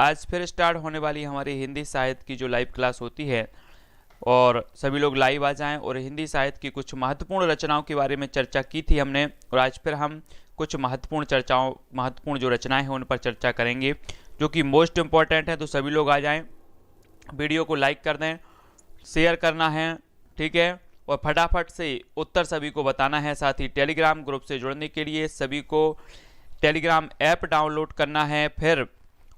आज फिर स्टार्ट होने वाली हमारी हिंदी साहित्य की जो लाइव क्लास होती है, और सभी लोग लाइव आ जाएं। और हिंदी साहित्य की कुछ महत्वपूर्ण रचनाओं के बारे में चर्चा की थी हमने, और आज फिर हम कुछ महत्वपूर्ण जो रचनाएं हैं उन पर चर्चा करेंगे जो कि मोस्ट इम्पॉर्टेंट है। तो सभी लोग आ जाएं, वीडियो को लाइक कर दें, शेयर करना है, ठीक है, और फटाफट से उत्तर सभी को बताना है। साथ ही टेलीग्राम ग्रुप से जुड़ने के लिए सभी को टेलीग्राम ऐप डाउनलोड करना है, फिर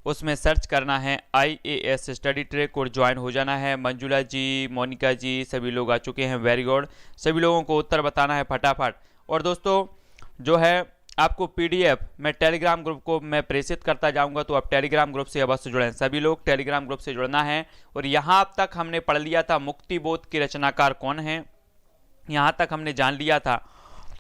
उसमें सर्च करना है IAS स्टडी ट्रैक और ज्वाइन हो जाना है। मंजुला जी, मोनिका जी, सभी लोग आ चुके हैं, वेरी गुड। सभी लोगों को उत्तर बताना है फटाफट। और दोस्तों जो है आपको PDF मैं टेलीग्राम ग्रुप को मैं प्रेषित करता जाऊंगा, तो आप टेलीग्राम ग्रुप से अवश्य जुड़ें। सभी लोग टेलीग्राम ग्रुप से जुड़ना है। और यहाँ तक हमने पढ़ लिया था मुक्तिबोध के रचनाकार कौन है, यहाँ तक हमने जान लिया था,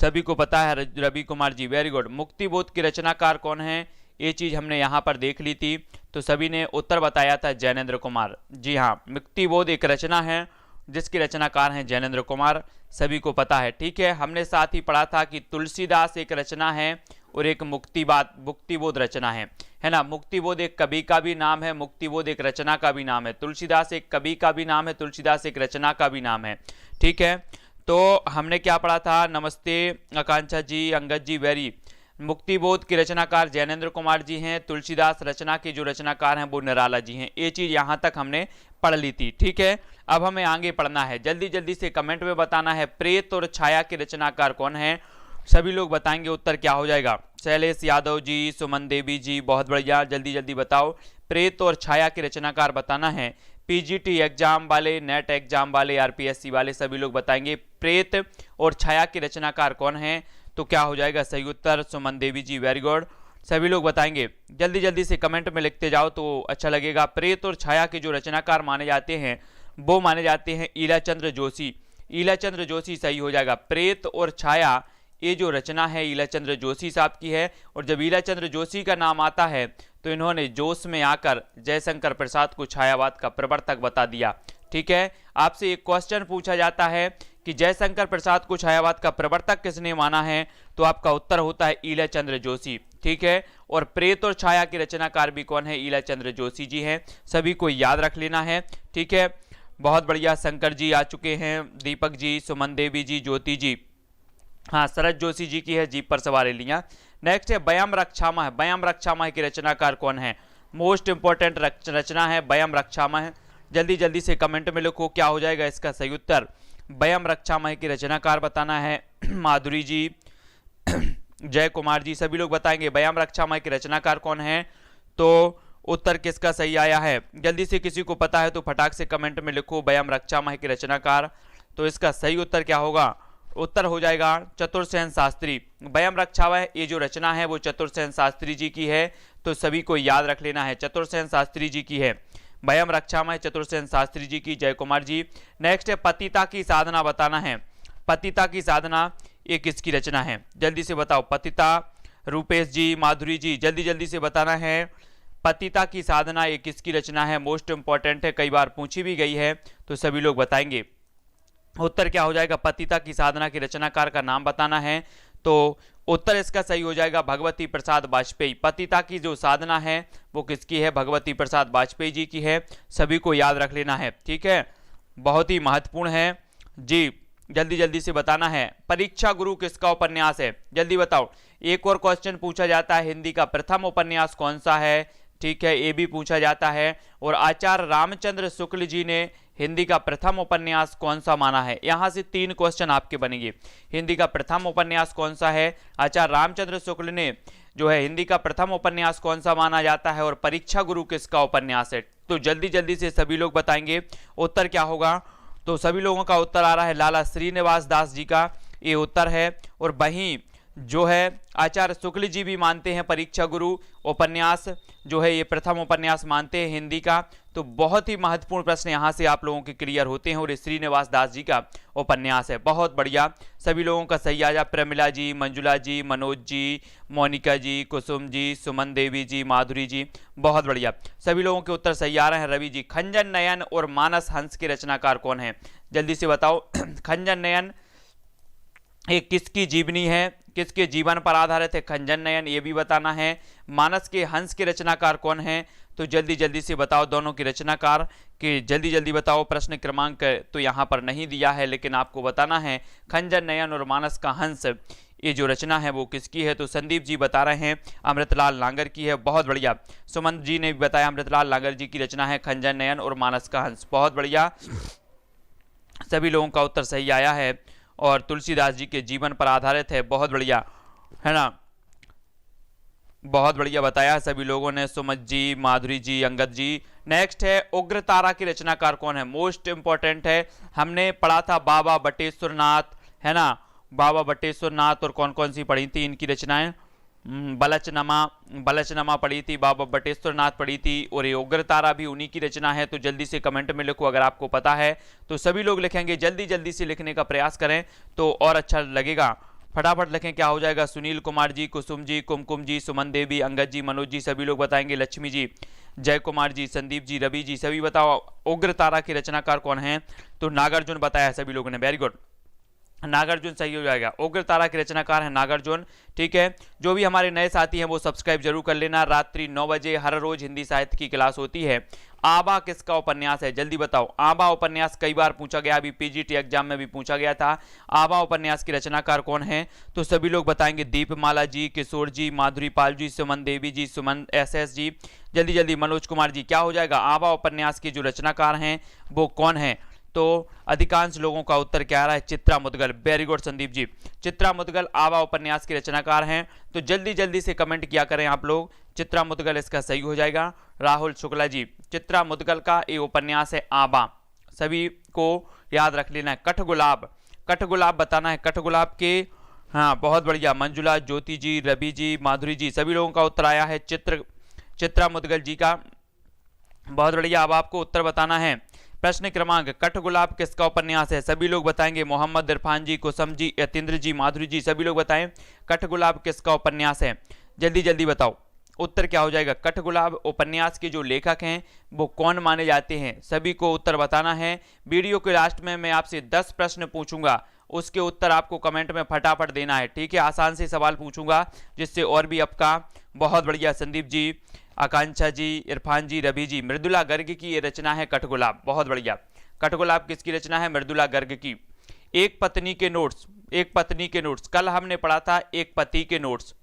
सभी को पता है। Ravi Kumar ji, very good. मुक्तिबोध के रचनाकार कौन है, ये चीज़ हमने यहाँ पर देख ली थी, तो सभी ने उत्तर बताया था जैनेन्द्र कुमार। जी हाँ, मुक्तिबोध एक रचना है जिसके रचनाकार हैं जैनेन्द्र कुमार, सभी को पता है, ठीक है। हमने साथ ही पढ़ा था कि तुलसीदास एक रचना है और एक मुक्तिबोध रचना है ना। मुक्तिबोध एक कवि का भी नाम है, मुक्तिबोध एक रचना का भी नाम है। तुलसीदास एक कवि का भी नाम है, तुलसीदास एक रचना का भी नाम है, ठीक है। तो हमने क्या पढ़ा था, नमस्ते आकांक्षा जी, अंगद जी, वेरी। मुक्तिबोध के रचनाकार जैनेन्द्र कुमार जी हैं, तुलसीदास रचना के जो रचनाकार हैं वो निराला जी हैं। ये चीज़ यहाँ तक हमने पढ़ ली थी, ठीक है। अब हमें आगे पढ़ना है, जल्दी जल्दी से कमेंट में बताना है प्रेत और छाया के रचनाकार कौन है। सभी लोग बताएंगे, उत्तर क्या हो जाएगा। शैलेश यादव जी, सुमन देवी जी, बहुत बढ़िया, जल्दी जल्दी बताओ। प्रेत और छाया के रचनाकार बताना है। PGT एग्जाम वाले, नेट एग्जाम वाले, RPSC वाले सभी लोग बताएंगे प्रेत और छाया के रचनाकार कौन है, तो क्या हो जाएगा सही उत्तर। सुमन देवी जी, वेरी गुड, सभी लोग बताएंगे। जल्दी जल्दी से कमेंट में लिखते जाओ तो अच्छा लगेगा। प्रेत और छाया के जो रचनाकार माने जाते हैं वो माने जाते हैं ईलाचंद्र जोशी। ईलाचंद्र जोशी सही हो जाएगा। प्रेत और छाया ये जो रचना है ईलाचंद्र जोशी साहब की है। और जब ईलाचंद्र जोशी का नाम आता है तो इन्होंने जोश में आकर जयशंकर प्रसाद को छायावाद का प्रवर्तक बता दिया, ठीक है। आपसे एक क्वेश्चन पूछा जाता है कि जयशंकर प्रसाद को छायावाद का प्रवर्तक किसने माना है, तो आपका उत्तर होता है ईलाचंद्र जोशी, ठीक है। और प्रेत और छाया के रचनाकार भी कौन है, ईलाचंद्र जोशी जी हैं, सभी को याद रख लेना है, ठीक है। बहुत बढ़िया, शंकर जी आ चुके हैं, दीपक जी, सुमन देवी जी, ज्योति जी, हाँ, शरद जोशी जी की है जीप पर सवारी लिया। नेक्स्ट है बयम रक्षामह। बयम रक्षामह के रचनाकार कौन है, मोस्ट इंपॉर्टेंट रचना है बयम रक्षामह। जल्दी जल्दी से कमेंट में लिखो क्या हो जाएगा इसका सही उत्तर। बयम रक्षामह के रचनाकार बताना है। माधुरी जी, जय कुमार जी, सभी लोग बताएंगे बयम रक्षामह के रचनाकार कौन है, तो उत्तर किसका सही आया है। जल्दी से किसी को पता है तो फटाक से कमेंट में लिखो बयम रक्षामह के रचनाकार, तो इसका सही उत्तर क्या होगा, उत्तर हो जाएगा चतुर्सेन शास्त्री। बयम रक्षामह ये जो रचना है वो चतुर्सेन शास्त्री जी की है, तो सभी को याद रख लेना है, चतुर्सेन शास्त्री जी की है बयम रक्षामह, चतुर्सेन शास्त्री जी की। जय कुमार जी। नेक्स्ट है पतिता की साधना बताना है। पतिता की साधना ये किसकी रचना है, जल्दी से बताओ। पतिता, रूपेश जी, माधुरी जी, जल्दी जल्दी से बताना है पतिता की साधना ये किसकी रचना है, मोस्ट इंपॉर्टेंट है, कई बार पूछी भी गई है, तो सभी लोग बताएंगे। उत्तर क्या हो जाएगा, पतिता की साधना के रचनाकार का नाम बताना है, तो उत्तर इसका सही हो जाएगा भगवती प्रसाद वाजपेयी। पतिता की जो साधना है वो किसकी है, भगवती प्रसाद वाजपेयी जी की है, सभी को याद रख लेना है, ठीक है, बहुत ही महत्वपूर्ण है जी। जल्दी जल्दी से बताना है परीक्षा गुरु किसका उपन्यास है, जल्दी बताओ। एक और क्वेश्चन पूछा जाता है हिंदी का प्रथम उपन्यास कौन सा है, ठीक है, ये भी पूछा जाता है। और आचार्य रामचंद्र शुक्ल जी ने हिंदी का प्रथम उपन्यास कौन सा माना है, यहां से 3 क्वेश्चन आपके बनेंगे। हिंदी का प्रथम उपन्यास कौन सा है, आचार्य रामचंद्र शुक्ल ने जो है हिंदी का प्रथम उपन्यास कौन सा माना जाता है, और परीक्षा गुरु किसका उपन्यास है, तो जल्दी जल्दी से सभी लोग बताएंगे उत्तर क्या होगा। तो सभी लोगों का उत्तर आ रहा है लाला श्रीनिवास दास जी का ये उत्तर है। और वहीं जो है आचार्य शुक्ल जी भी मानते हैं परीक्षा गुरु उपन्यास जो है ये प्रथम उपन्यास मानते हैं हिंदी का। तो बहुत ही महत्वपूर्ण प्रश्न यहाँ से आप लोगों के क्लियर होते हैं, और ये श्रीनिवास दास जी का उपन्यास है। बहुत बढ़िया, सभी लोगों का सही आ जा। प्रमिला जी, मंजुला जी, मनोज जी, मोनिका जी, कुसुम जी, सुमन देवी जी, माधुरी जी, बहुत बढ़िया, सभी लोगों के उत्तर सही आ रहे हैं। रवि जी, खंजन नयन और मानस हंस के रचनाकार कौन है, जल्दी से बताओ। खंजन नयन एक किसकी जीवनी है, किसके जीवन पर आधारित है खंजन नयन, ये भी बताना है। मानस के हंस के रचनाकार कौन है, तो जल्दी जल्दी से बताओ दोनों की रचनाकार कि जल्दी जल्दी बताओ। प्रश्न क्रमांक तो यहाँ पर नहीं दिया है, लेकिन आपको बताना है खंजर नयन और मानस का हंस, ये जो रचना है वो किसकी है। तो संदीप जी बता रहे हैं अमृतलाल लांगर की है, बहुत बढ़िया। सुमंत जी ने भी बताया अमृतलाल लांगर जी की रचना है खंजर नयन और मानस का हंस, बहुत बढ़िया। सभी लोगों का उत्तर सही आया है और तुलसीदास जी के जीवन पर आधारित है, बहुत बढ़िया, है ना, बहुत बढ़िया बताया सभी लोगों ने, सुमत जी, माधुरी जी, अंगद जी। नेक्स्ट है उग्रतारा की रचनाकार कौन है, मोस्ट इंपॉर्टेंट है। हमने पढ़ा था बाबा बटेश्वर नाथ, है ना, बाबा बटेश्वर नाथ, और कौन कौन सी पढ़ी थी इनकी रचनाएं, बलचनमा पढ़ी थी, बाबा बटेश्वर नाथ पढ़ी थी, और ये उग्रतारा भी उन्हीं की रचना है। तो जल्दी से कमेंट में लिखो अगर आपको पता है तो। सभी लोग लिखेंगे, जल्दी जल्दी से लिखने का प्रयास करें तो और अच्छा लगेगा। फटाफट लिखें, क्या हो जाएगा। सुनील कुमार जी, कुसुम जी, कुमकुम जी, सुमन देवी, अंगद जी, मनोज जी, सभी लोग बताएंगे। लक्ष्मी जी, जय कुमार जी, संदीप जी, रवि जी, सभी बताओ उग्रतारा के रचनाकार कौन है। तो नागार्जुन बताया सभी लोगों ने, वेरी गुड, नागार्जुन सही हो जाएगा। उग्रतारा के रचनाकार है नागार्जुन, ठीक है। जो भी हमारे नए साथी हैं वो सब्सक्राइब जरूर कर लेना। रात्रि 9 बजे हर रोज हिंदी साहित्य की क्लास होती है। आबा किसका उपन्यास है, जल्दी बताओ। आबा उपन्यास कई बार पूछा गया, अभी पीजीटी एग्जाम में भी पूछा गया था। आबा उपन्यास की रचनाकार कौन है, तो सभी लोग बताएंगे। दीपमाला जी, किशोर जी, माधुरी पाल जी, सुमन देवी जी, सुमन एसएस जी, जल्दी जल्दी। मनोज कुमार जी, क्या हो जाएगा। आबा उपन्यास के जो रचनाकार हैं वो कौन है। तो अधिकांश लोगों का उत्तर क्या आ रहा है, चित्रा मुदगल, वेरी गुड संदीप जी, चित्रा मुदगल आबा उपन्यास के रचनाकार हैं। तो जल्दी जल्दी से कमेंट किया करें आप लोग, चित्रा मुदगल इसका सही हो जाएगा। राहुल शुक्ला जी, चित्रा मुदगल का ये उपन्यास है आबा, सभी को याद रख लेना है। कठगुलाब, कठगुलाब बताना है, कठगुलाब के, हाँ बहुत बढ़िया। मंजुला, ज्योति जी, रवि जी, माधुरी जी, सभी लोगों का उत्तर आया है चित्रा मुदगल जी का, बहुत बढ़िया। अब आपको उत्तर बताना है। प्रश्न क्रमांक, कठगुलाब किसका उपन्यास है, सभी लोग बताएंगे। मोहम्मद इरफान जी, कुसम जी, यतेंद्र जी, माधुरी जी, सभी लोग बताएं कठगुलाब किसका उपन्यास है, जल्दी जल्दी बताओ उत्तर क्या हो जाएगा। कठगुलाब उपन्यास के जो लेखक हैं वो कौन माने जाते हैं, सभी को उत्तर बताना है। वीडियो के लास्ट में मैं आपसे 10 प्रश्न पूछूंगा, उसके उत्तर आपको कमेंट में फटाफट देना है, ठीक है। आसान से सवाल पूछूंगा जिससे और भी आपका, बहुत बढ़िया संदीप जी, आकांक्षा जी, इरफान जी, रवि जी। मृदुला गर्ग की ये रचना है कठगुलाब, बहुत बढ़िया। कठगुलाब किसकी रचना है, मृदुला गर्ग की। एक पत्नी के नोट्स, एक पत्नी के नोट्स, कल हमने पढ़ा था एक पति के नोट्स।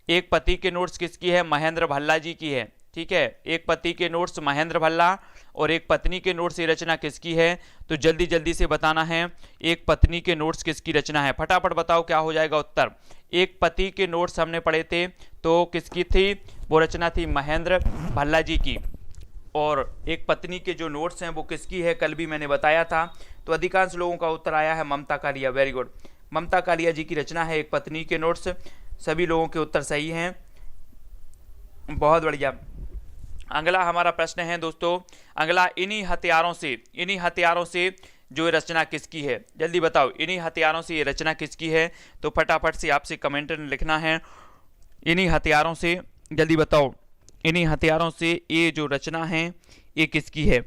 एक पति के नोट्स किसकी है, महेंद्र भल्ला जी की है, ठीक है। एक पति के नोट्स महेंद्र भल्ला, और एक पत्नी के नोट्स ये रचना किसकी है, तो जल्दी जल्दी से बताना है एक पत्नी के नोट्स किसकी रचना है। फटाफट बताओ क्या हो जाएगा उत्तर। एक पति के नोट्स हमने पढ़े थे तो किसकी थी, वो रचना थी महेंद्र भल्ला जी की। और एक पत्नी के जो नोट्स हैं वो किसकी है, कल भी मैंने बताया था। तो अधिकांश लोगों का उत्तर आया है ममता कालिया, वेरी गुड, ममता कालिया जी की रचना है एक पत्नी के नोट्स, सभी लोगों के उत्तर सही हैं, बहुत बढ़िया। अगला हमारा प्रश्न है दोस्तों, अगला, इन्हीं हथियारों से जो रचना किसकी है, जल्दी बताओ। इन्हीं हथियारों से ये रचना किसकी है, तो फटाफट से आपसे कमेंट में लिखना है। इन्हीं हथियारों से, जल्दी बताओ, इन्हीं हथियारों से ये जो रचना है ये किसकी है,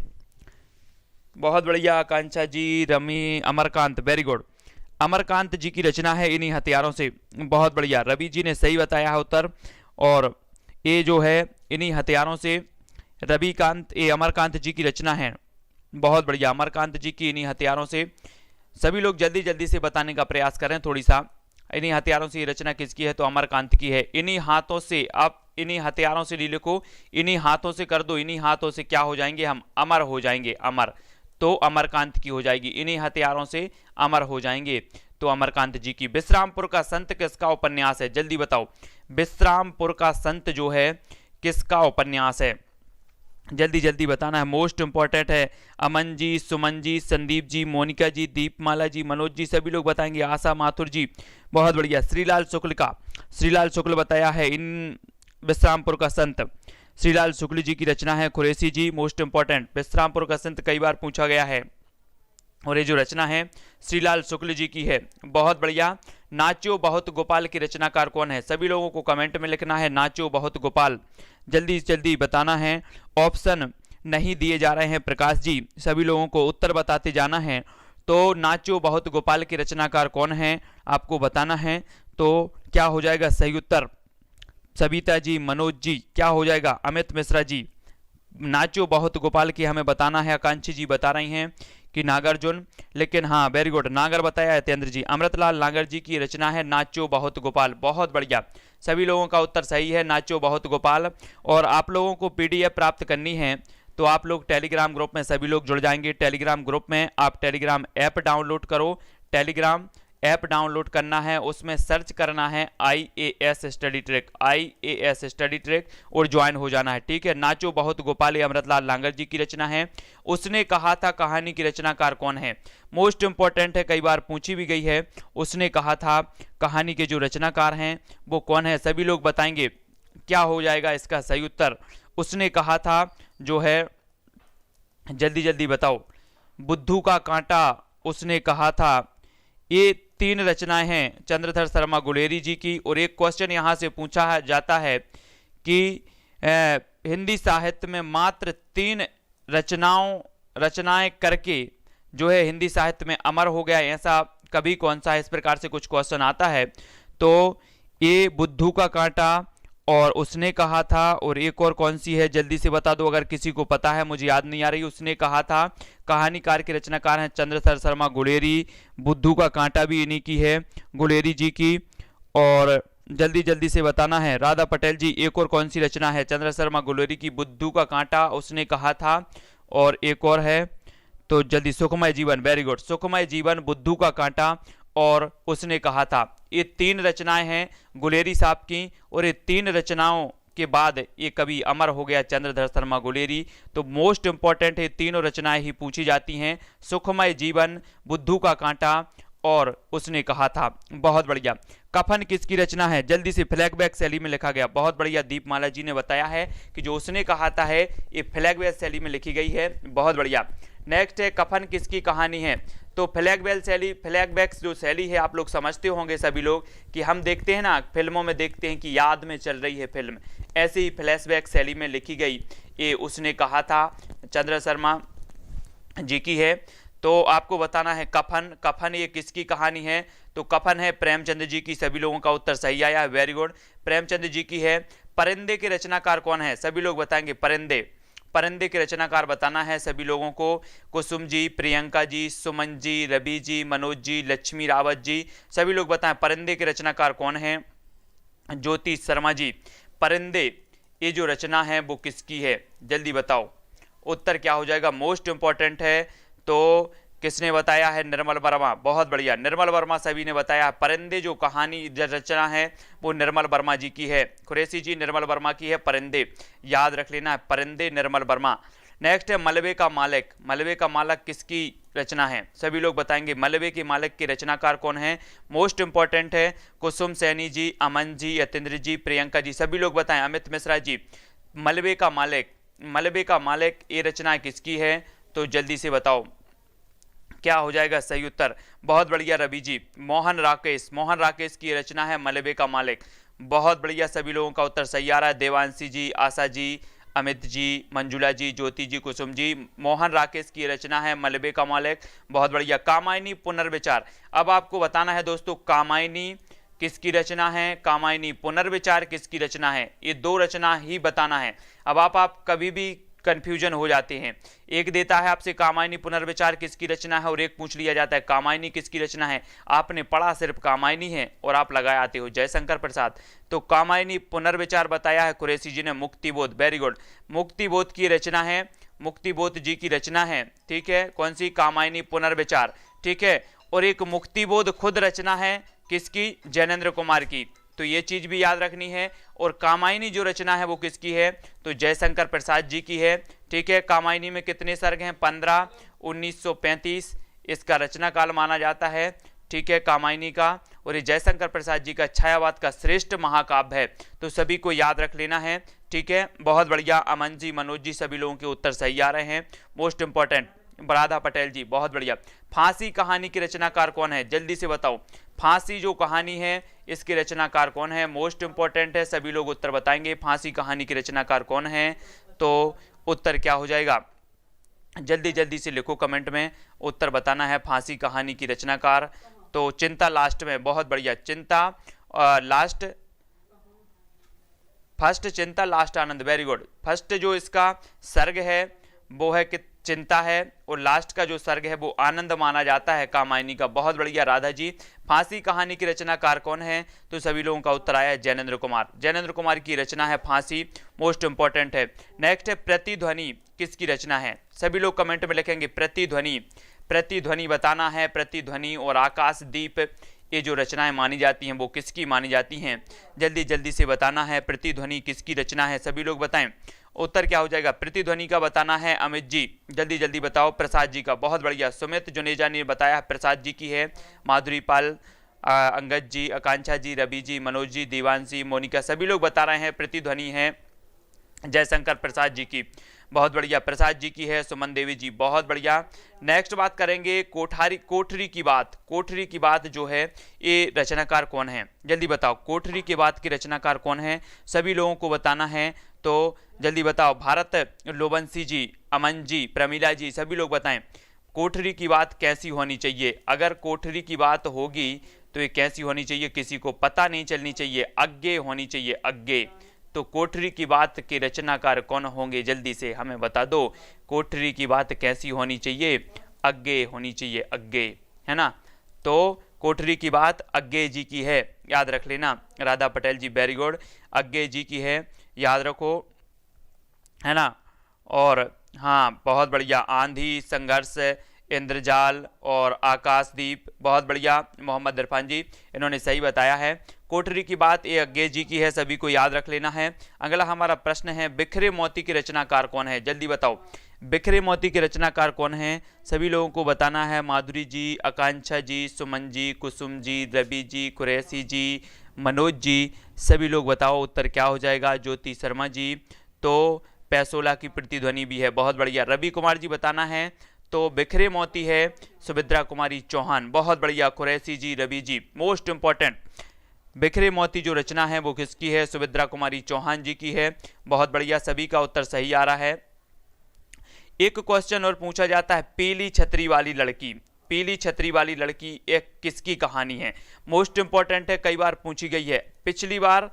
बहुत बढ़िया। आकांक्षा जी, रमी, अमरकांत, वेरी गुड, अमरकांत जी की रचना है इन्हीं हथियारों से, बहुत बढ़िया। रवि जी ने सही बताया है उत्तर, और ये जो है इन्हीं हथियारों से, रविकांत, ये अमरकांत जी की रचना है, बहुत बढ़िया, अमरकांत जी की इन्हीं हथियारों से। सभी लोग जल्दी जल्दी से बताने का प्रयास करें थोड़ी सा। इन्हीं हथियारों से ये रचना किसकी है, तो अमरकांत की है। इन्हीं हाथों से, आप इन्हीं हथियारों से नहीं लिखो, इन्हीं हाथों से कर दो, इन्हीं हाथों से क्या हो जाएंगे हम, अमर हो जाएंगे, अमर, तो अमरकांत की हो जाएगी। इन्हीं हथियारों से अमर हो जाएंगे, तो अमरकांत जी की। विश्रामपुर का संत किसका उपन्यास है, जल्दी बताओ। विश्रामपुर का संत जो है किसका उपन्यास है, जल्दी जल्दी बताना है, मोस्ट इंपॉर्टेंट है। अमन जी, सुमन जी, संदीप जी, मोनिका जी, दीपमाला जी, मनोज जी, सभी लोग बताएंगे। आशा माथुर जी, बहुत बढ़िया। श्रीलाल शुक्ल का, श्रीलाल शुक्ल बताया है इन विश्रामपुर का संत, श्रीलाल शुक्ल जी की रचना है। कुरैशी जी, मोस्ट इंपॉर्टेंट, विश्रामपुर का संत कई बार पूछा गया है, और ये जो रचना है श्रीलाल शुक्ल जी की है, बहुत बढ़िया। नाचो बहुत गोपाल की रचनाकार कौन है, सभी लोगों को कमेंट में लिखना है नाचो बहुत गोपाल, जल्दी जल्दी बताना है। ऑप्शन नहीं दिए जा रहे हैं प्रकाश जी, सभी लोगों को उत्तर बताते जाना है। तो नाचो बहुत गोपाल की रचनाकार कौन है आपको बताना है, तो क्या हो जाएगा सही उत्तर। सविता जी, मनोज जी, क्या हो जाएगा, अमित मिश्रा जी, नाचो बहुत गोपाल की हमें बताना है। आकांक्षी जी बता रही हैं कि नागार्जुन, लेकिन हाँ वेरी गुड, नागर बताया है तेंद्र जी। अमृतलाल नागर जी की रचना है नाचो बहुत गोपाल, बहुत बढ़िया, सभी लोगों का उत्तर सही है, नाचो बहुत गोपाल। और आप लोगों को पीडीएफ प्राप्त करनी है तो आप लोग टेलीग्राम ग्रुप में सभी लोग जुड़ जाएंगे। टेलीग्राम ग्रुप में आप टेलीग्राम ऐप डाउनलोड करो, टेलीग्राम ऐप डाउनलोड करना है, उसमें सर्च करना है IAS study track, IAS study track, और ज्वाइन हो जाना है, ठीक है। नाचो बहुत गोपाल अमृतलाल नागर जी की रचना है। उसने कहा था कहानी की रचनाकार कौन है? मोस्ट इंपॉर्टेंट है, कई बार पूछी भी गई है। उसने कहा था कहानी के जो रचनाकार हैं वो कौन है? सभी लोग बताएंगे क्या हो जाएगा इसका सही उत्तर। उसने कहा था जो है, जल्दी जल्दी बताओ, बुद्धू का कांटा उसने कहा था। ये 3 रचनाएं हैं चंद्रधर शर्मा गुलेरी जी की। और एक क्वेश्चन यहाँ से पूछा जाता है कि हिंदी साहित्य में मात्र 3 रचनाएं करके जो है हिंदी साहित्य में अमर हो गया, ऐसा कभी कौन सा है? इस प्रकार से कुछ क्वेश्चन आता है। तो ये बुद्धू का कांटा और उसने कहा था, और एक और कौन सी है जल्दी से बता दो अगर किसी को पता है, मुझे याद नहीं आ रही। उसने कहा था कहानीकार के रचनाकार हैं चंद्रधर शर्मा गुलेरी, बुद्धू का कांटा भी इन्हीं की है, गुलेरी जी की। और जल्दी जल्दी से बताना है राधा पटेल जी, एक और कौन सी रचना है? चंद्र शर्मा गुलेरी की, बुद्धू का कांटा उसने कहा था, और एक और है तो जल्दी, सुखमय जीवन, वेरी गुड, सुखमय जीवन, बुद्धू का कांटा और उसने कहा था। ये 3 रचनाएं हैं गुलेरी साहब की, और ये 3 रचनाओं के बाद ये कवि अमर हो गया चंद्रधर शर्मा गुलेरी। तो मोस्ट इंपॉर्टेंट है, तीनों रचनाएं ही पूछी जाती हैं, सुखमय जीवन, बुद्धू का कांटा और उसने कहा था। बहुत बढ़िया। कफन किसकी रचना है? जल्दी से, फ्लैगबैक शैली में लिखा गया, बहुत बढ़िया। दीपमाला जी ने बताया है कि जो उसने कहा था है ये फ्लैगबैक शैली में लिखी गई है, बहुत बढ़िया। नेक्स्ट है कफन किसकी कहानी है? तो फ्लैगबैक जो शैली है आप लोग समझते होंगे सभी लोग कि हम देखते हैं ना फिल्मों में, देखते हैं कि याद में चल रही है फिल्म, ऐसे ही फ्लैशबैक शैली में लिखी गई ये उसने कहा था चंद्र शर्मा जी की है। तो आपको बताना है कफन ये किसकी कहानी है? तो कफन है प्रेमचंद जी की, सभी लोगों का उत्तर सही आया है, वेरी गुड, प्रेमचंद जी की है। परिंदे के रचनाकार कौन है? सभी लोग बताएंगे, परिंदे के रचनाकार बताना है सभी लोगों को। कुसुम जी, प्रियंका जी, सुमन जी, रवि जी, मनोज जी, लक्ष्मी रावत जी, सभी लोग बताएं परिंदे के रचनाकार कौन है? ज्योति शर्मा जी। परिंदे ये जो रचना है वो किसकी है? जल्दी बताओ उत्तर क्या हो जाएगा, मोस्ट इंपॉर्टेंट है। तो किसने बताया है? निर्मल वर्मा, बहुत बढ़िया, निर्मल वर्मा सभी ने बताया। परिंदे जो कहानी रचना है वो निर्मल वर्मा जी की है, कुरैशी जी निर्मल वर्मा की है परिंदे, याद रख लेना है, परिंदे निर्मल वर्मा। नेक्स्ट है मलबे का मालिक, मलबे का मालिक किसकी रचना है? सभी लोग बताएंगे मलबे के मालिक के रचनाकार कौन है? मोस्ट इंपॉर्टेंट है, कुसुम सैनी जी, अमन जी, यतेंद्र जी, प्रियंका जी, सभी लोग बताएं, अमित मिश्रा जी। मलबे का मालिक ये रचना किसकी है? तो जल्दी से बताओ क्या हो जाएगा सही उत्तर। बहुत बढ़िया रवि जी, मोहन राकेश की रचना है मलबे का मालिक, बहुत बढ़िया, सभी लोगों का उत्तर सही आ रहा है। देवांशी जी, आशा जी, अमित जी, मंजुला जी, ज्योति जी, कुसुम जी, मोहन राकेश की रचना है मलबे का मालिक, बहुत बढ़िया। कामायनी पुनर्विचार, अब आपको बताना है दोस्तों कामायनी किसकी रचना है, कामायनी पुनर्विचार किसकी रचना है, ये 2 रचना ही बताना है। अब आप कभी भी कंफ्यूजन हो जाते हैं, एक देता है आपसे कामायनी पुनर्विचार किसकी रचना है और एक पूछ लिया जाता है कामायनी किसकी रचना है। आपने पढ़ा सिर्फ कामायनी है और आप लगाए आते हो जयशंकर प्रसाद। तो कामायनी पुनर्विचार बताया है कुरैशी जी ने। मुक्तिबोध, वेरी गुड, मुक्तिबोध की रचना है, मुक्तिबोध जी की रचना है, ठीक है, कौन सी? कामायनी पुनर्विचार, ठीक है। और एक मुक्तिबोध खुद रचना है किसकी? जैनेन्द्र कुमार की, तो ये चीज भी याद रखनी है। और कामायनी जो रचना है वो किसकी है? तो जयशंकर प्रसाद जी की है, ठीक है। कामायनी में कितने सर्ग हैं? 15, 1935 इसका रचना काल माना जाता है, ठीक है, कामायनी का। और ये जयशंकर प्रसाद जी का छायावाद का श्रेष्ठ महाकाव्य है, तो सभी को याद रख लेना है, ठीक है। बहुत बढ़िया, अमन जी, मनोज जी, सभी लोगों के उत्तर सही आ रहे हैं, मोस्ट इंपॉर्टेंट। राधा पटेल जी, बहुत बढ़िया। फांसी कहानी के रचनाकार कौन है? जल्दी से बताओ, फांसी जो कहानी है इसके रचनाकार कौन है? मोस्ट इंपॉर्टेंट है, सभी लोग उत्तर बताएंगे, फांसी कहानी के रचनाकार कौन है? तो उत्तर क्या हो जाएगा? जल्दी जल्दी से लिखो कमेंट में, उत्तर बताना है फांसी कहानी की रचनाकार। तो चिंता लास्ट में, बहुत बढ़िया, चिंता लास्ट, फर्स्ट चिंता लास्ट आनंद, वेरी गुड। फर्स्ट जो इसका सर्ग है वो है कि चिंता है, और लास्ट का जो सर्ग है वो आनंद माना जाता है कामायनी का। बहुत बढ़िया राधा जी। फांसी कहानी की रचनाकार कौन है? तो सभी लोगों का उत्तर आया है जैनेन्द्र कुमार। जैनेन्द्र कुमार की रचना है फांसी, मोस्ट इंपॉर्टेंट है। नेक्स्ट है प्रतिध्वनि, किसकी रचना है? सभी लोग कमेंट में लिखेंगे प्रतिध्वनि। प्रतिध्वनि बताना है। प्रतिध्वनि और आकाशदीप, ये जो रचनाएं मानी जाती हैं वो किसकी मानी जाती हैं? जल्दी जल्दी से बताना है प्रतिध्वनि किसकी रचना है, सभी लोग बताएं। उत्तर क्या हो जाएगा? प्रतिध्वनि का बताना है अमित जी, जल्दी जल्दी बताओ। प्रसाद जी का, बहुत बढ़िया। सुमित जुनेजा ने बताया प्रसाद जी की है। माधुरी पाल, अंगद जी, आकांक्षा जी, रवि जी, मनोज जी, देवांशी, मोनिका, सभी लोग बता रहे हैं प्रतिध्वनि है जयशंकर प्रसाद जी की। बहुत बढ़िया, प्रसाद जी की है। सुमन देवी जी, बहुत बढ़िया। नेक्स्ट बात करेंगे कोठरी की बात। कोठरी की बात जो है ये रचनाकार कौन है? जल्दी बताओ, कोठरी की बात की रचनाकार कौन है? सभी लोगों को बताना है, तो जल्दी बताओ। भारत लोबंसी जी, अमन जी, प्रमीला जी, सभी लोग बताएं कोठरी की बात कैसी होनी चाहिए। अगर कोठरी की बात होगी तो ये कैसी होनी चाहिए? किसी को पता नहीं चलनी चाहिए, अज्ञे होनी चाहिए, अज्ञे। तो कोठरी की बात के रचनाकार कौन होंगे? जल्दी से हमें बता दो। कोठरी की बात कैसी होनी चाहिए? अज्ञे होनी चाहिए, अज्ञे, है ना। तो कोठरी की बात अज्ञे जी की है, याद रख लेना। राधा पटेल जी, वेरी गुड, अज्ञे जी की है, याद रखो, है ना। और हाँ, बहुत बढ़िया। आंधी, संघर्ष, इंद्रजाल और आकाशदीप, बहुत बढ़िया। मोहम्मद इरफान जी, इन्होंने सही बताया है। कोठरी की बात ये अज्ञे जी की है, सभी को याद रख लेना है। अगला हमारा प्रश्न है बिखरे मोती के रचनाकार कौन है? जल्दी बताओ, बिखरे मोती के रचनाकार कौन है? सभी लोगों को बताना है। माधुरी जी, आकांक्षा जी, सुमन जी, कुसुम जी, रवि जी, कुरैशी जी, मनोज जी, सभी लोग बताओ उत्तर क्या हो जाएगा। ज्योति शर्मा जी, तो पैसोला की प्रतिध्वनि भी है, बहुत बढ़िया। रवि कुमार जी बताना है, तो बिखरे मोती है सुभद्रा कुमारी चौहान, बहुत बढ़िया। कुरैशी जी, रवि जी, मोस्ट इंपॉर्टेंट, बिखरे मोती जो रचना है वो किसकी है? सुभद्रा कुमारी चौहान जी की है, बहुत बढ़िया। सभी का उत्तर सही आ रहा है। एक क्वेश्चन और पूछा जाता है, पीली छतरी वाली लड़की। पीली छतरी वाली लड़की एक किसकी कहानी है? मोस्ट इंपॉर्टेंट है, कई बार पूछी गई है। पिछली बार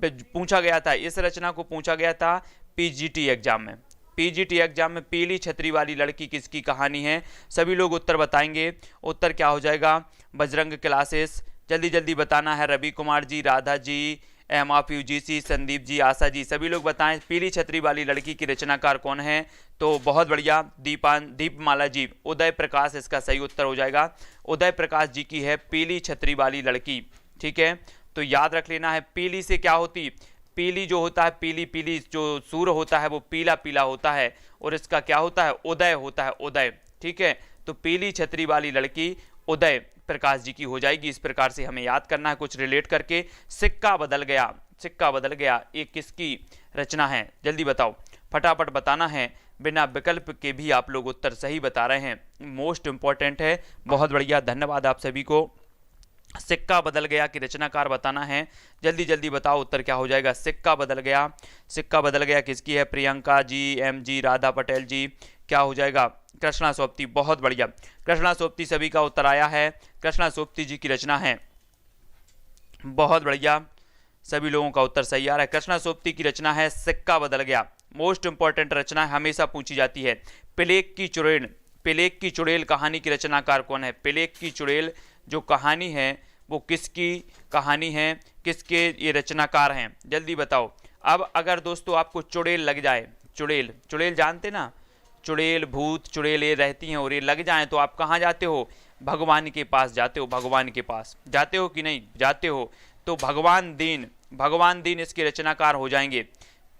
पूछा गया था, इस रचना को पूछा गया था पीजीटी एग्जाम में। पीजीटी एग्जाम में पीली छतरी वाली लड़की किसकी कहानी है? सभी लोग उत्तर बताएंगे। उत्तर क्या हो जाएगा? बजरंग क्लासेस, जल्दी जल्दी बताना है। Ravi Kumar ji, Radha ji, M of UGC, Sandeep ji, Asha ji, सभी लोग बताएं पीली छतरी वाली लड़की की रचनाकार कौन है? तो बहुत बढ़िया, दीपमाला जी, उदय प्रकाश इसका सही उत्तर हो जाएगा। उदय प्रकाश जी की है पीली छतरी वाली लड़की, ठीक है। तो याद रख लेना है, पीली से क्या होती? पीली जो होता है, पीली पीली जो सूर्य होता है वो पीला पीला होता है, और इसका क्या होता है? उदय होता है, उदय, ठीक है। तो पीली छतरी वाली लड़की उदय प्रकाश जी की हो जाएगी। इस प्रकार से हमें याद करना है कुछ रिलेट करके। सिक्का बदल गया, सिक्का बदल गया, ये किसकी रचना है? जल्दी बताओ, फटाफट बताना है, बिना विकल्प के भी आप लोग उत्तर सही बता रहे हैं, मोस्ट इंपॉर्टेंट है। बहुत बढ़िया, धन्यवाद आप सभी को। सिक्का बदल गया कि रचनाकार बताना है, जल्दी जल्दी बताओ उत्तर क्या हो जाएगा। सिक्का बदल गया, सिक्का बदल गया किसकी है? प्रियंका जी, एम जी, राधा पटेल जी, क्या हो जाएगा? कृष्णा सोपती, बहुत बढ़िया। कृष्णा सोपती, सभी का उत्तर आया है, कृष्णा सोपती जी की रचना है, बहुत बढ़िया। सभी लोगों का उत्तर सही आ रहा है। कृष्णा सोपती की रचना है सिक्का बदल गया, मोस्ट इंपॉर्टेंट रचना है, हमेशा पूछी जाती है। प्लेग की चुड़ैल, प्लेग की चुड़ैल कहानी की रचनाकार कौन है? प्लेग की चुड़ैल जो कहानी है वो किसकी कहानी है, किसके ये रचनाकार हैं? जल्दी बताओ। अब अगर दोस्तों आपको चुड़ैल लग जाए, चुड़ैल, चुड़ैल जानते ना, चुड़ैल, भूत चुड़ैल ये रहती हैं, और ये लग जाएं तो आप कहाँ जाते हो? भगवान के पास जाते हो। भगवान के पास जाते हो कि नहीं जाते हो? तो भगवान दीन, भगवान दीन इसके रचनाकार हो जाएंगे।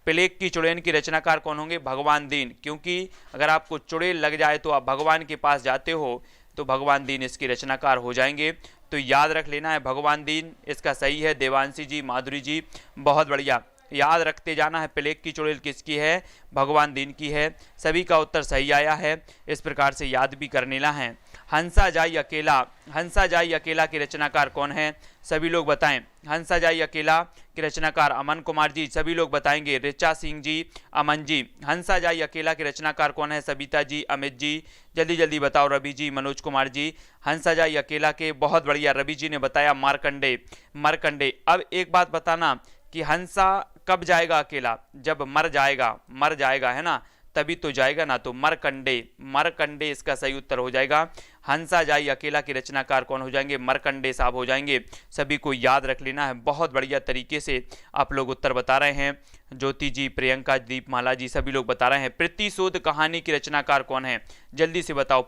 प्लेग की चुड़ैल की रचनाकार कौन होंगे? भगवान दीन, क्योंकि अगर आपको चुड़ैल लग जाए तो आप भगवान के पास जाते हो, तो भगवान दीन इसके रचनाकार हो जाएंगे। तो याद रख लेना है, भगवान दीन इसका सही है। देवांशी जी, माधुरी जी, बहुत बढ़िया, याद रखते जाना है। प्लेग की चुड़ैल किसकी है? भगवान दीन की है। सभी का उत्तर सही आया है, इस प्रकार से याद भी कर लेना है। हंसा जाई अकेला, हंसा जाई अकेला के रचनाकार कौन है? सभी लोग बताएं। हंसा जाई अकेला के रचनाकार अमन कुमार जी, सभी लोग बताएंगे। ऋचा सिंह जी, अमन जी, हंसा जाई अकेला के रचनाकार कौन है? सबिता जी, अमित जी, जल्दी जल्दी बताओ। रवि जी, मनोज कुमार जी, हंसा जाई अकेला के, बहुत बढ़िया। रवि जी ने बताया मार्कंडे, मार्कंडे। अब एक बात बताना, कि हंसा कब जाएगा अकेला, जब मर जाएगा है ना, तभी तो जाएगा ना। तो मरकंडे इसका सही उत्तर हो जाएगा। हंसा जाई अकेला के रचनाकार कौन हो जाएंगे, मरकंडे साहब हो जाएंगे। सभी को याद रख लेना है। बहुत बढ़िया तरीके से आप लोग उत्तर बता रहे हैं। ज्योति जी, प्रियंका, दीपमाला जी सभी लोग बता रहे हैं। प्रतिशोध कहानी की रचनाकार कौन है, जल्दी से बताओ।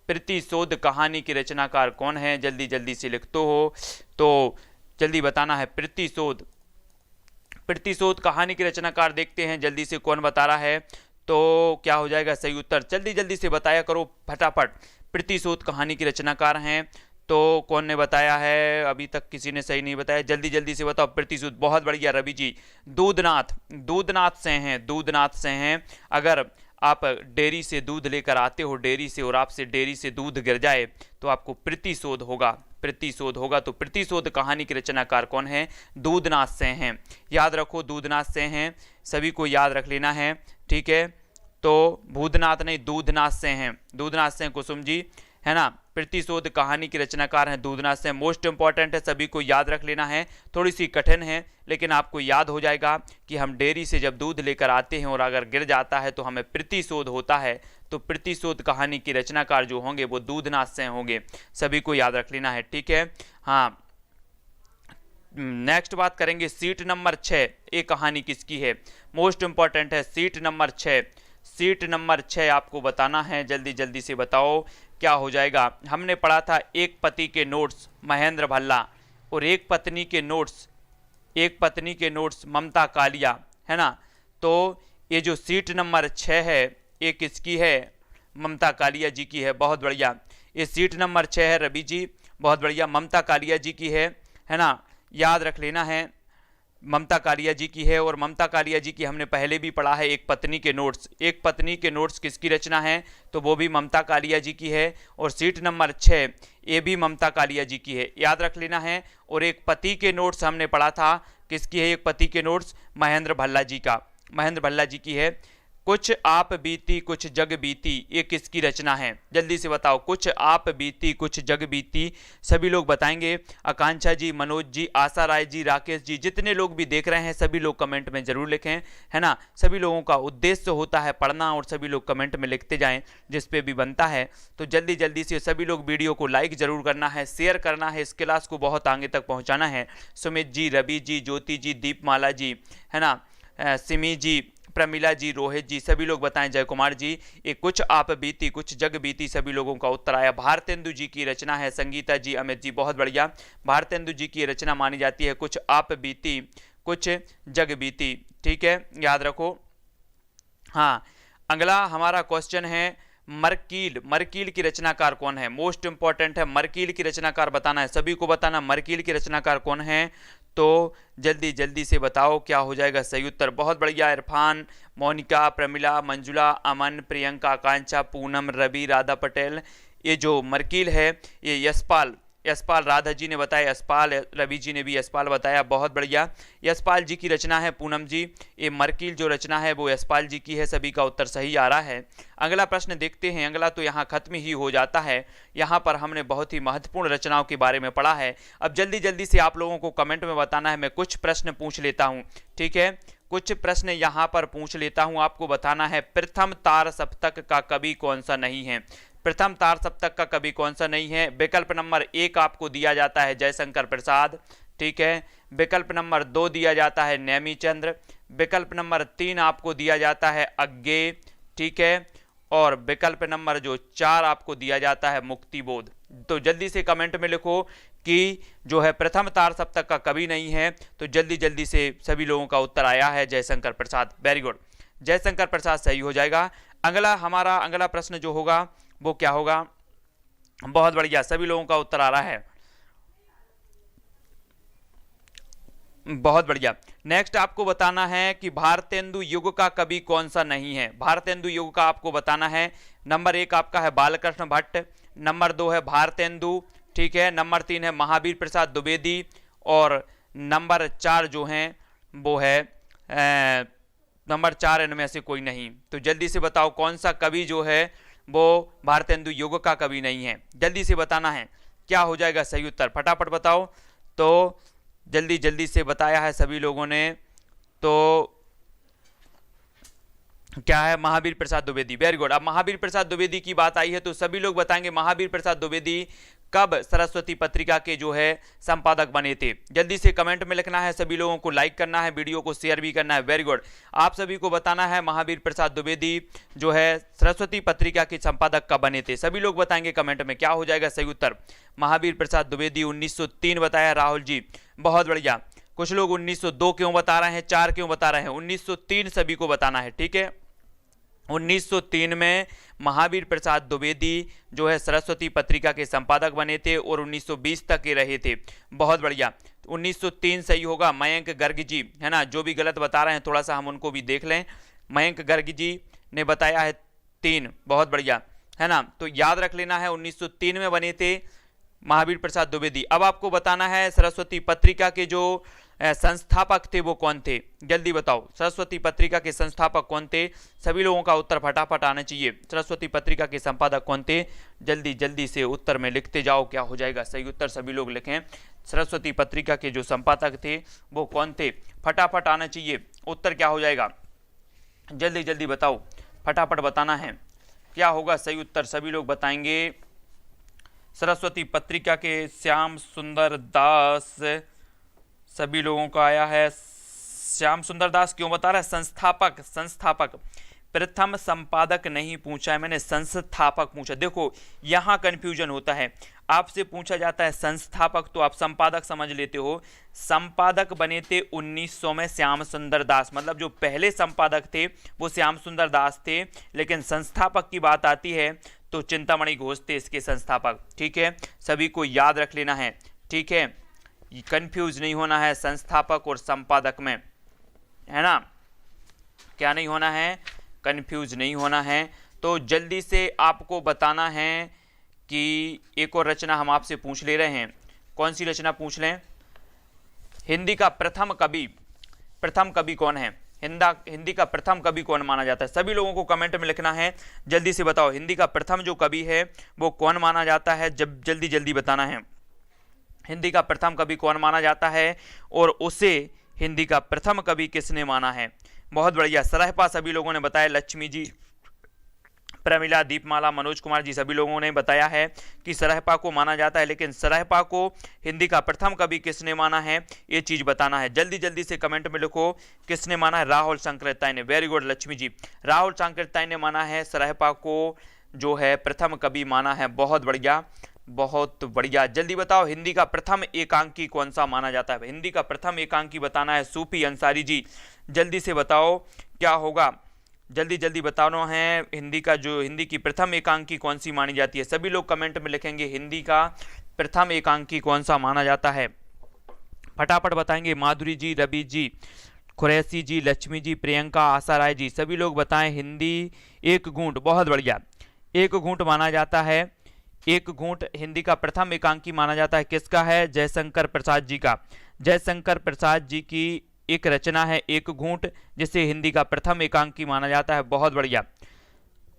प्रतिशोध कहानी के रचनाकार कौन है, जल्दी जल्दी से लिखते हो तो जल्दी बताना है। प्रतिशोध कहानी के रचनाकार देखते हैं जल्दी से कौन बता रहा है, तो क्या हो जाएगा सही उत्तर, जल्दी जल्दी से बताया करो फटाफट। प्रतिशोध कहानी के रचनाकार हैं तो कौन ने बताया है, अभी तक किसी ने सही नहीं बताया, जल्दी जल्दी से बताओ। प्रतिशोध, बहुत बढ़िया रवि जी। दूधनाथ से हैं। अगर आप डेयरी से दूध लेकर आते हो, डेयरी से, और आपसे डेयरी से दूध गिर जाए तो आपको प्रतिशोध होगा। तो प्रतिशोध कहानी के रचनाकार कौन है, दूधनाथ से हैं। याद रखो, दूधनाथ से हैं, सभी को याद रख लेना है, ठीक है। तो भूतनाथ नहीं, दूधनाथ से हैं कुसुम जी, है ना। प्रतिशोध कहानी के रचनाकार हैं दूधनाथ से। मोस्ट इंपॉर्टेंट है, सभी को याद रख लेना है। थोड़ी सी कठिन है लेकिन आपको याद हो जाएगा कि हम डेयरी से जब दूध लेकर आते हैं और अगर गिर जाता है तो हमें प्रतिशोध होता है। तो प्रतिशोध कहानी के रचनाकार जो होंगे वो दूधनाथ से होंगे, सभी को याद रख लेना है, ठीक है। हाँ, नेक्स्ट बात करेंगे सीट नंबर 6, ये कहानी किसकी है, मोस्ट इंपॉर्टेंट है। सीट नंबर 6 आपको बताना है, जल्दी जल्दी से बताओ क्या हो जाएगा। हमने पढ़ा था एक पति के नोट्स महेंद्र भल्ला, और एक पत्नी के नोट्स ममता कालिया, है ना। तो ये जो सीट नंबर 6 है ये किसकी है, ममता कालिया जी की है। बहुत बढ़िया, ये सीट नंबर 6 है रवि जी, बहुत बढ़िया, ममता कालिया जी की है ना। याद रख लेना है, ममता कालिया जी की है। और ममता कालिया जी की हमने पहले भी पढ़ा है, एक पत्नी के नोट्स किसकी रचना है, तो वो भी ममता कालिया जी की है। और सीट नंबर 6 ये भी ममता कालिया जी की है, याद रख लेना है। और एक पति के नोट्स हमने पढ़ा था, किसकी है एक पति के नोट्स, महेंद्र भल्ला जी की है। कुछ आप बीती कुछ जग बीती, ये किसकी रचना है, जल्दी से बताओ। कुछ आप बीती कुछ जग बीती, सभी लोग बताएंगे। आकांक्षा जी, मनोज जी, आशा राय जी, राकेश जी, जितने लोग भी देख रहे हैं सभी लोग कमेंट में जरूर लिखें, है ना। सभी लोगों का उद्देश्य होता है पढ़ना, और सभी लोग कमेंट में लिखते जाएं जिस पे भी बनता है। तो जल्दी जल्दी से सभी लोग वीडियो को लाइक जरूर करना है, शेयर करना है, इस क्लास को बहुत आगे तक पहुँचाना है। सुमित जी, रवि जी, ज्योति जी, दीपमाला जी, है ना, सिमी जी, प्रमिला जी, रोहित जी, सभी लोग बताएं। जय कुमार जी, ये कुछ आप बीती कुछ जग बीती, सभी लोगों का उत्तर आया। भारतेंदु जी की रचना है। संगीता जी, अमित जी, बहुत बढ़िया, भारतेंदु जी की रचना मानी जाती है, कुछ आप बीती कुछ जग बीती, ठीक है, याद रखो। हाँ, अगला हमारा क्वेश्चन है मरकील की रचनाकार कौन है, मोस्ट इंपॉर्टेंट है। मरकील की रचनाकार बताना है, सभी को बताना मरकील की रचनाकार कौन है, तो जल्दी जल्दी से बताओ क्या हो जाएगा सही उत्तर। बहुत बढ़िया, इरफान, मोनिका, प्रमिला, मंजुला, अमन, प्रियंका, आकांक्षा, पूनम, रवि, राधा पटेल। ये जो मरकील है ये यशपाल राधा जी ने बताया, यशपाल, रवि जी ने भी यशपाल बताया, बहुत बढ़िया, यशपाल जी की रचना है। पूनम जी, ये मरकील जो रचना है वो यशपाल जी की है, सभी का उत्तर सही आ रहा है। अगला प्रश्न देखते हैं, अगला तो यहाँ खत्म ही हो जाता है। यहाँ पर हमने बहुत ही महत्वपूर्ण रचनाओं के बारे में पढ़ा है। अब जल्दी जल्दी से आप लोगों को कमेंट में बताना है, मैं कुछ प्रश्न पूछ लेता हूँ, ठीक है, कुछ प्रश्न यहाँ पर पूछ लेता हूँ, आपको बताना है प्रथम तार सप्तक का कवि कौन सा नहीं है। प्रथम तार सप्तक का कवि कौन सा नहीं है। विकल्प नंबर 1 आपको दिया जाता है जयशंकर प्रसाद, ठीक है। विकल्प नंबर 2 दिया जाता है नेमीचंद्र। विकल्प नंबर 3 आपको दिया जाता है अज्ञे, ठीक है। और विकल्प नंबर जो 4 आपको दिया जाता है मुक्तिबोध। तो जल्दी से कमेंट में लिखो कि जो है प्रथम तार सप्तक का कवि नहीं है, तो जल्दी जल्दी से सभी लोगों का उत्तर आया है जयशंकर प्रसाद। वेरी गुड, जयशंकर प्रसाद सही हो जाएगा। हमारा अगला प्रश्न जो होगा वो क्या होगा, बहुत बढ़िया, सभी लोगों का उत्तर आ रहा है, बहुत बढ़िया। नेक्स्ट आपको बताना है कि भारतेंदु युग का कवि कौन सा नहीं है। भारतेंदु युग का आपको बताना है। नंबर 1 आपका है बालकृष्ण भट्ट, नंबर 2 है भारतेंदु, ठीक है, नंबर 3 है महावीर प्रसाद द्विवेदी, और नंबर 4 जो है वो है नंबर 4 इनमें से कोई नहीं। तो जल्दी से बताओ कौन सा कवि जो है वो भारतेंदु युग का कवि नहीं है, जल्दी से बताना है क्या हो जाएगा सही उत्तर, फटाफट बताओ। तो जल्दी जल्दी से बताया है सभी लोगों ने। तो क्या है? महावीर प्रसाद द्विवेदी। Very good. अब महावीर प्रसाद द्विवेदी की बात आई है तो सभी लोग बताएंगे महावीर प्रसाद द्विवेदी कब सरस्वती पत्रिका के जो है संपादक बने थे। जल्दी से कमेंट में लिखना है, सभी लोगों को लाइक करना है, वीडियो को शेयर भी करना है। Very good. आप सभी को बताना है महावीर प्रसाद द्विवेदी जो है सरस्वती पत्रिका के संपादक कब बने थे। सभी लोग बताएंगे कमेंट में क्या हो जाएगा सही उत्तर। महावीर प्रसाद द्विवेदी 1903 बताया राहुल जी, बहुत बढ़िया। कुछ लोग 1902 क्यों बता रहे हैं, 4 क्यों बता रहे हैं, 1903 सभी को बताना है, ठीक है। 1903 में महावीर प्रसाद द्विवेदी जो है सरस्वती पत्रिका के संपादक बने थे और 1920 तक के रहे थे। बहुत बढ़िया, 1903 सही होगा। मयंक गर्ग जी है ना, जो भी गलत बता रहे हैं थोड़ा सा हम उनको भी देख लें। मयंक गर्ग जी ने बताया है 3, बहुत बढ़िया है ना। तो याद रख लेना है 1903 में बने थे महावीर प्रसाद द्विवेदी। अब आपको बताना है सरस्वती पत्रिका के जो संस्थापक थे वो कौन थे, जल्दी बताओ। सरस्वती पत्रिका के संस्थापक कौन थे? सभी लोगों का उत्तर फटाफट आना चाहिए। सरस्वती पत्रिका के संपादक कौन थे? जल्दी जल्दी से उत्तर में लिखते जाओ, क्या हो जाएगा सही उत्तर, सभी लोग लिखें। सरस्वती पत्रिका के जो संपादक थे वो कौन थे? फटाफट आना चाहिए, उत्तर क्या हो जाएगा, जल्दी जल्दी बताओ, फटाफट बताना है क्या होगा सही उत्तर, सभी लोग बताएंगे। सरस्वती पत्रिका के श्याम सुंदर दास, सभी लोगों का आया है। श्याम सुंदर दास क्यों बता रहा है? संस्थापक, संस्थापक, प्रथम संपादक नहीं पूछा है मैंने, संस्थापक पूछा। देखो यहां कंफ्यूजन होता है, आपसे पूछा जाता है संस्थापक तो आप संपादक समझ लेते हो। संपादक बने थे 1900 में श्याम सुंदर दास, मतलब जो पहले संपादक थे वो श्याम सुंदर दास थे, लेकिन संस्थापक की बात आती है तो चिंतामणि घोष थे इसके संस्थापक, ठीक है। सभी को याद रख लेना है, ठीक है, कंफ्यूज नहीं होना है संस्थापक और संपादक में, है ना, क्या नहीं होना है, कंफ्यूज नहीं होना है। तो जल्दी से आपको बताना है कि एक और रचना हम आपसे पूछ ले रहे हैं। कौन सी रचना पूछ लें? हिंदी का प्रथम कवि, प्रथम कवि कौन है? हिंदी का प्रथम कवि कौन माना जाता है? सभी लोगों को कमेंट में लिखना है, जल्दी से बताओ हिंदी का प्रथम जो कवि है वो कौन माना जाता है, जब जल्दी जल्दी बताना है। हिंदी का प्रथम कवि कौन माना जाता है और उसे हिंदी का प्रथम कवि किसने माना है? बहुत बढ़िया, सरहपा सभी लोगों ने बताया, लक्ष्मी जी, प्रमिला, दीपमाला, मनोज कुमार जी, सभी लोगों ने बताया है कि सरहपा को माना जाता है, लेकिन सरहपा को हिंदी का प्रथम कवि किसने माना है ये चीज बताना है। जल्दी जल्दी से कमेंट में लिखो किसने माना है। राहुल सांकृत्यायन ने, वेरी गुड लक्ष्मी जी, राहुल सांकृत्यायन ने माना है सरहपा को जो है प्रथम कवि माना है। बहुत बढ़िया, बहुत बढ़िया। जल्दी बताओ हिंदी का प्रथम एकांकी कौन सा माना जाता है? हिंदी का प्रथम एकांकी बताना है। सूफी अंसारी जी, जल्दी से बताओ क्या होगा, जल्दी जल्दी बताना है। हिंदी की प्रथम एकांकी कौन सी मानी जाती है? सभी लोग कमेंट में लिखेंगे हिंदी का प्रथम एकांकी कौन सा माना जाता है, फटाफट बताएंगे। माधुरी जी, रवि जी, खुरैसी जी, लक्ष्मी जी, प्रियंका, आशा राय जी, सभी लोग बताएं हिंदी एक घूंट। बहुत बढ़िया, एक घूंट माना जाता है। एक घूंट हिंदी का प्रथम एकांकी माना जाता है, किसका है? जयशंकर प्रसाद जी का। जयशंकर प्रसाद जी की एक रचना है एक घूंट, जिसे हिंदी का प्रथम एकांकी माना जाता है। बहुत बढ़िया।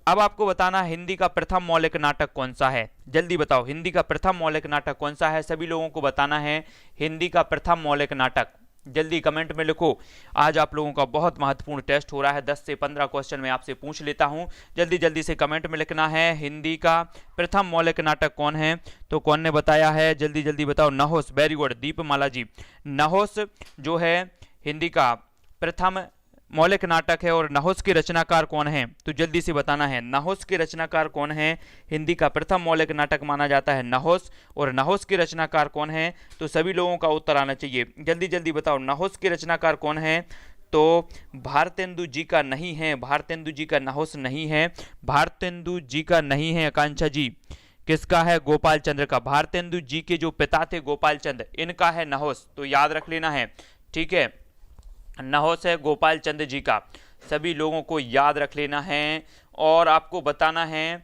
अब आपको बताना हिंदी का प्रथम मौलिक नाटक कौन सा है, जल्दी बताओ हिंदी का प्रथम मौलिक नाटक कौन सा है? सभी लोगों को बताना है हिंदी का प्रथम मौलिक नाटक, जल्दी कमेंट में लिखो। आज आप लोगों का बहुत महत्वपूर्ण टेस्ट हो रहा है, 10 से 15 क्वेश्चन मैं आपसे पूछ लेता हूं, जल्दी जल्दी से कमेंट में लिखना है हिंदी का प्रथम मौलिक नाटक कौन है। तो कौन ने बताया है, जल्दी जल्दी बताओ। नहोस, वेरी गुड दीपमाला जी, नहोस जो है हिंदी का प्रथम मौलिक नाटक है। और नहोस के रचनाकार कौन है? तो जल्दी से बताना है नहोस के रचनाकार कौन है? हिंदी का प्रथम मौलिक नाटक माना जाता है नहोस, और नहोस के रचनाकार कौन है? तो सभी लोगों का उत्तर आना चाहिए, जल्दी जल्दी बताओ नहोस के रचनाकार कौन है? तो भारतेंदु जी का नहीं है, भारतेंदु जी का नहोस नहीं है, भारतेंदु जी का नहीं है। आकांक्षा जी, किसका है? गोपाल चंद्र का। भारतेंदु जी के जो पिता थे गोपाल चंद्र, इनका है नहोस, तो याद रख लेना है, ठीक है, नहोस है गोपाल चंद्र जी का, सभी लोगों को याद रख लेना है। और आपको बताना है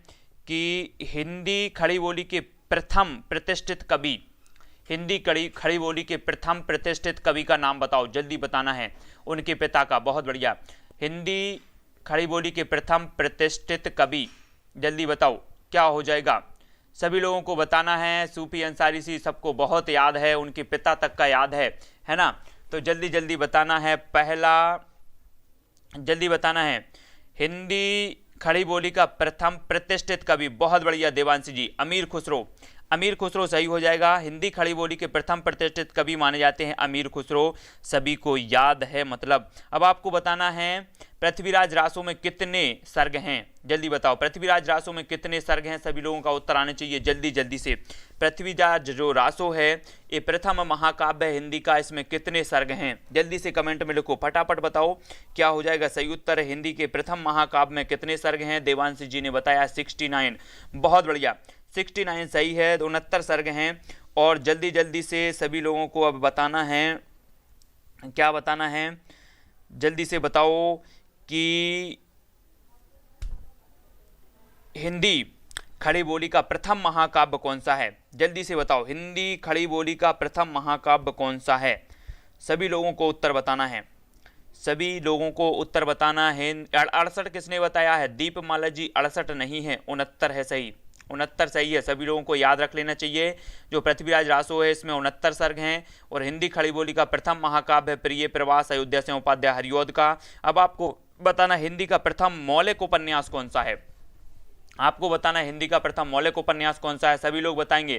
कि हिंदी खड़ी बोली के प्रथम प्रतिष्ठित कवि, हिंदी खड़ी बोली के प्रथम प्रतिष्ठित कवि का नाम बताओ, जल्दी बताना है उनके पिता का। बहुत बढ़िया, हिंदी खड़ी बोली के प्रथम प्रतिष्ठित कवि, जल्दी बताओ क्या हो जाएगा, सभी लोगों को बताना है। सूफी अंसारी सी सबको बहुत याद है, उनके पिता तक का याद है ना। तो जल्दी जल्दी बताना है। पहला जल्दी बताना है, हिंदी खड़ी बोली का प्रथम प्रतिष्ठित कवि। बहुत बढ़िया देवांशी जी, अमीर खुसरो। अमीर खुसरो सही हो जाएगा। हिंदी खड़ी बोली के प्रथम प्रतिष्ठित कवि माने जाते हैं अमीर खुसरो, सभी को याद है मतलब। अब आपको बताना है पृथ्वीराज रासो में कितने सर्ग हैं, जल्दी बताओ। पृथ्वीराज रासो में कितने सर्ग हैं, सभी लोगों का उत्तर आने चाहिए जल्दी जल्दी से। पृथ्वीराज जो रासो है ये प्रथम महाकाव्य है हिंदी का, इसमें कितने सर्ग हैं, जल्दी से कमेंट में लिखो, फटाफट बताओ क्या हो जाएगा सही उत्तर। हिंदी के प्रथम महाकाव्य में कितने सर्ग हैं, देवांशी जी ने बताया 69। बहुत बढ़िया, 69 सही है, 69 सर्ग हैं। और जल्दी जल्दी से सभी लोगों को अब बताना है, क्या बताना है, जल्दी से बताओ कि हिंदी खड़ी बोली का प्रथम महाकाव्य कौन सा है, जल्दी से बताओ। हिंदी खड़ी बोली का प्रथम महाकाव्य कौन सा है, सभी लोगों को उत्तर बताना है, सभी लोगों को उत्तर बताना है। 68 किसने बताया है, दीपमाला जी 68 नहीं है, 69 है सही, 69 सही है, सभी लोगों को याद रख लेना चाहिए। जो पृथ्वीराज रासो है इसमें 69 सर्ग हैं। और हिंदी खड़ी बोली का प्रथम महाकाव्य है प्रिय प्रवास, अयोध्या से उपाध्याय हरिऔध का। अब आपको बताना हिंदी का प्रथम मौलिक उपन्यास कौन सा है, आपको बताना हिंदी का प्रथम मौलिक उपन्यास कौन सा है, सभी लोग बताएंगे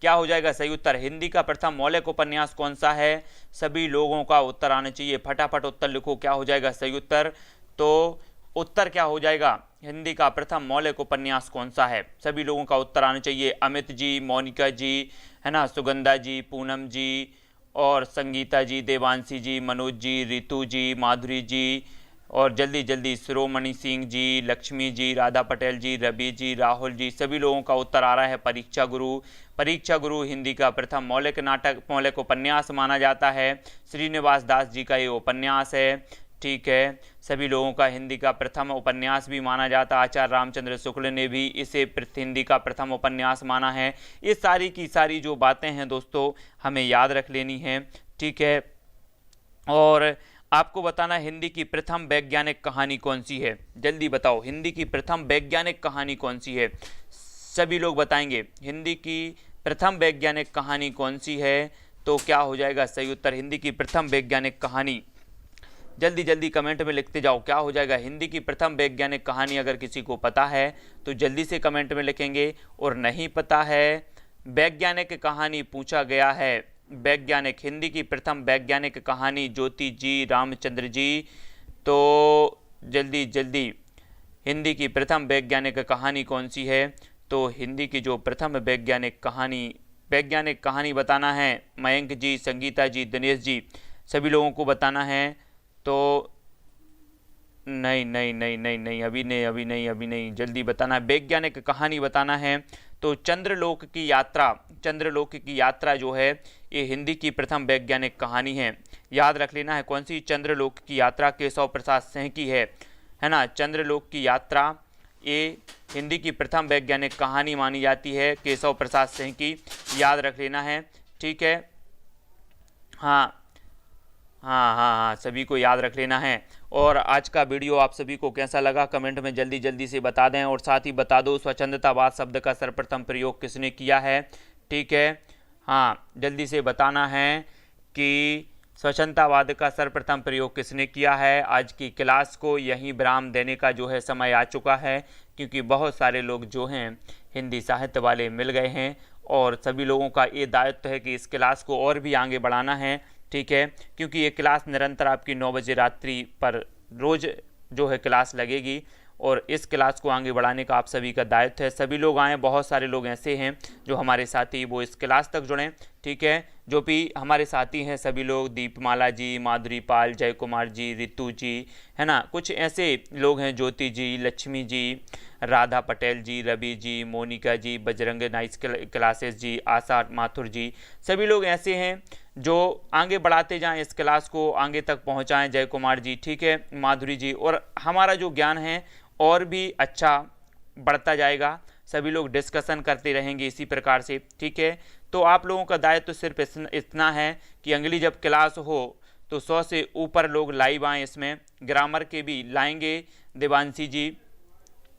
क्या हो जाएगा सही उत्तर। हिंदी का प्रथम मौलिक उपन्यास कौन सा है, सभी लोगों का उत्तर आना चाहिए, फटाफट उत्तर लिखो क्या हो जाएगा सही उत्तर। तो उत्तर क्या हो जाएगा, हिंदी का प्रथम मौलिक उपन्यास कौन सा है, सभी लोगों का उत्तर आना चाहिए। अमित जी, मोनिका जी, है ना, सुगंधा जी, पूनम जी और संगीता जी, देवांशी जी, मनोज जी, रितु जी, माधुरी जी और जल्दी जल्दी शिरोमणि सिंह जी, लक्ष्मी जी, राधा पटेल जी, रवि जी, राहुल जी, सभी लोगों का उत्तर आ रहा है परीक्षा गुरु। परीक्षा गुरु हिंदी का प्रथम मौलिक नाटक मौलिक उपन्यास माना जाता है, श्रीनिवास दास जी का ये उपन्यास है। ठीक है, सभी लोगों का हिंदी का प्रथम उपन्यास भी माना जाता है, आचार्य रामचंद्र शुक्ल ने भी इसे हिंदी का प्रथम उपन्यास माना है। ये सारी की सारी जो बातें हैं दोस्तों हमें याद रख लेनी है। ठीक है, और आपको बताना हिंदी की प्रथम वैज्ञानिक कहानी कौन सी है, जल्दी बताओ हिंदी की प्रथम वैज्ञानिक कहानी कौन सी है, सभी लोग बताएंगे हिंदी की प्रथम वैज्ञानिक कहानी कौन सी है। तो क्या हो जाएगा सही उत्तर, हिंदी की प्रथम वैज्ञानिक कहानी, जल्दी जल्दी कमेंट में लिखते जाओ क्या हो जाएगा। हिंदी की प्रथम वैज्ञानिक कहानी अगर किसी को पता है तो जल्दी से कमेंट में लिखेंगे, और नहीं पता है वैज्ञानिक कहानी पूछा गया है, वैज्ञानिक हिंदी की प्रथम वैज्ञानिक कहानी ज्योति जी, रामचंद्र जी। तो जल्दी जल्दी हिंदी की प्रथम वैज्ञानिक कहानी कौन सी है, तो हिंदी की जो प्रथम वैज्ञानिक कहानी बताना है मयंक जी, संगीता जी, दिनेश जी, सभी लोगों को बताना है। तो नहीं नहीं नहीं नहीं नहीं अभी नहीं, जल्दी बताना है, वैज्ञानिक कहानी बताना है। तो चंद्रलोक की यात्रा जो है ये हिंदी की प्रथम वैज्ञानिक कहानी है, याद रख लेना है कौन सी, चंद्रलोक की यात्रा केशव प्रसाद सिंह की है ना। चंद्रलोक की यात्रा ये हिंदी की प्रथम वैज्ञानिक कहानी मानी जाती है, केशव प्रसाद सिंह की, याद रख लेना है। ठीक है, हाँ हाँ हाँ हाँ, सभी को याद रख लेना है। और आज का वीडियो आप सभी को कैसा लगा कमेंट में जल्दी जल्दी से बता दें, और साथ ही बता दो स्वच्छंदतावाद शब्द का सर्वप्रथम प्रयोग किसने किया है। ठीक है, हाँ जल्दी से बताना है कि स्वच्छंदतावाद का सर्वप्रथम प्रयोग किसने किया है। आज की क्लास को यहीं विराम देने का जो है समय आ चुका है, क्योंकि बहुत सारे लोग जो हैं हिंदी साहित्य वाले मिल गए हैं, और सभी लोगों का ये दायित्व है कि इस क्लास को और भी आगे बढ़ाना है। ठीक है, क्योंकि ये क्लास निरंतर आपकी 9 बजे रात्रि पर रोज़ जो है क्लास लगेगी, और इस क्लास को आगे बढ़ाने का आप सभी का दायित्व है। सभी लोग आएँ, बहुत सारे लोग ऐसे हैं जो हमारे साथी वो इस क्लास तक जुड़ें। ठीक है, जो भी हमारे साथी हैं सभी लोग, दीपमाला जी, माधुरी पाल, जय कुमार जी, रितु जी, है ना, कुछ ऐसे लोग हैं, ज्योति जी, लक्ष्मी जी, राधा पटेल जी, रवि जी, मोनिका जी, बजरंग नाइस क्लासेस जी, आशा माथुर जी, सभी लोग ऐसे हैं जो आगे बढ़ाते जाएं, इस क्लास को आगे तक पहुंचाएं। जय कुमार जी, ठीक है, माधुरी जी, और हमारा जो ज्ञान है और भी अच्छा बढ़ता जाएगा, सभी लोग डिस्कशन करते रहेंगे इसी प्रकार से। ठीक है, तो आप लोगों का दायित्व तो सिर्फ इतना है कि अगली जब क्लास हो तो 100 से ऊपर लोग लाइव आएँ, इसमें ग्रामर के भी लाएंगे देवांशी जी,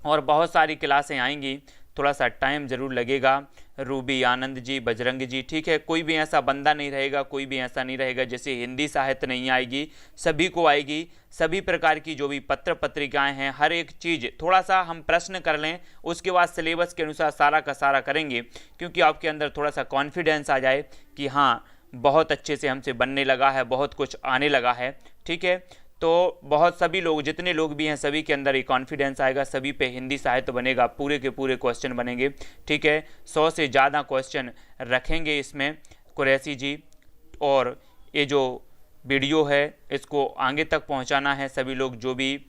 और बहुत सारी क्लासें आएंगी। थोड़ा सा टाइम ज़रूर लगेगा। रूबी आनंद जी, बजरंग जी, ठीक है, कोई भी ऐसा बंदा नहीं रहेगा, कोई भी ऐसा नहीं रहेगा जैसे हिंदी साहित्य नहीं आएगी, सभी को आएगी। सभी प्रकार की जो भी पत्र पत्रिकाएं हैं, हर एक चीज़ थोड़ा सा हम प्रश्न कर लें, उसके बाद सिलेबस के अनुसार सारा का सारा करेंगे, क्योंकि आपके अंदर थोड़ा सा कॉन्फिडेंस आ जाए कि हाँ बहुत अच्छे से हमसे बनने लगा है, बहुत कुछ आने लगा है, ठीक है। तो बहुत सभी लोग, जितने लोग भी हैं, सभी के अंदर ये कॉन्फिडेंस आएगा, सभी पे हिंदी साहित्य बनेगा, पूरे के पूरे क्वेश्चन बनेंगे, ठीक है। 100 से ज़्यादा क्वेश्चन रखेंगे इसमें कुरैशी जी। और ये जो वीडियो है इसको आगे तक पहुंचाना है, सभी लोग जो भी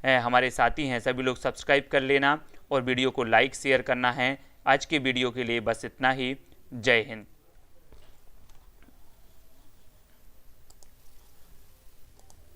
हमारे साथी हैं सभी लोग सब्सक्राइब कर लेना और वीडियो को लाइक शेयर करना है। आज के वीडियो के लिए बस इतना ही। जय हिंद।